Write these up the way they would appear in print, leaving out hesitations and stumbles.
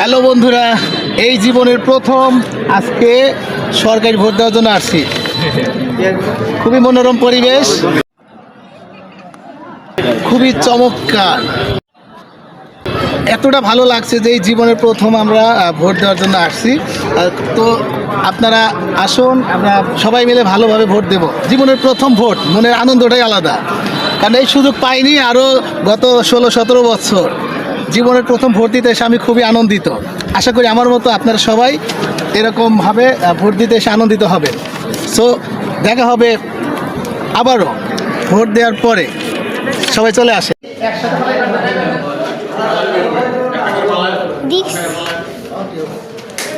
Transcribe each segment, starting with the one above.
Hello বন্ধুরা, এই জীবনের প্রথম আজকে সরকারি ভোট দেওয়ার জন্য আসছি। খুবই মনোরম পরিবেশ, খুবই চমৎকার। এতটা ভালো লাগছে যে এই জীবনের প্রথম আমরা ভোট দেওয়ার জন্য আসছি। তো আপনারা আসুন, আমরা সবাই মিলে ভালোভাবে ভোট দেব। জীবনের প্রথম ভোট, মনের আনন্দটাই আলাদা, কারণ এই সুযোগ পাইনি আরও গত 16-17 বছর। জীবনের প্রথম ভোট দিতে এসে আমি খুবই আনন্দিত। আশা করি আমার মতো আপনারা সবাই এরকমভাবে ভোট দিতে এসে আনন্দিত হবে। সো দেখা হবে আবারও ভোট দেওয়ার পরে। সবাই চলে আসে।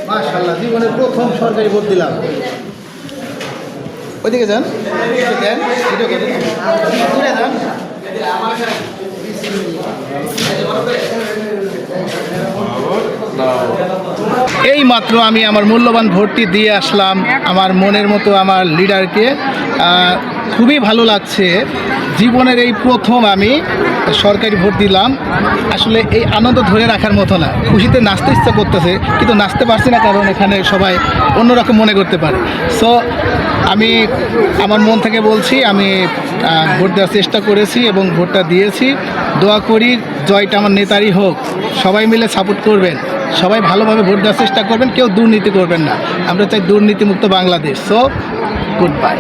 মাশাআল্লাহ, জীবনের প্রথম সরকারি ভোট দিলাম। ওইদিকে যান, দেন ভিডিও করেন, দূরে যান। এই মাত্র আমি আমার মূল্যবান ভোটটি দিয়ে আসলাম আমার মনের মতো আমার লিডারকে। খুবই ভালো লাগছে, জীবনের এই প্রথম আমি সরকারি ভোট দিলাম। আসলে এই আনন্দ ধরে রাখার মতো না। খুশিতে নাচতে ইচ্ছা করতেছে, কিন্তু নাচতে পারছি না, কারণ এখানে সবাই অন্যরকম মনে করতে পারে। সো আমি আমার মন থেকে বলছি, আমি ভোট দেওয়ার চেষ্টা করেছি এবং ভোটটা দিয়েছি। দোয়া করি জয়টা আমার নেতারই হোক। সবাই মিলে সাপোর্ট করবেন, সবাই ভালোভাবে ভোট দেওয়ার চেষ্টা করবেন, কেউ দুর্নীতি করবেন না। আমরা চাই দুর্নীতিমুক্ত বাংলাদেশ। So good bye.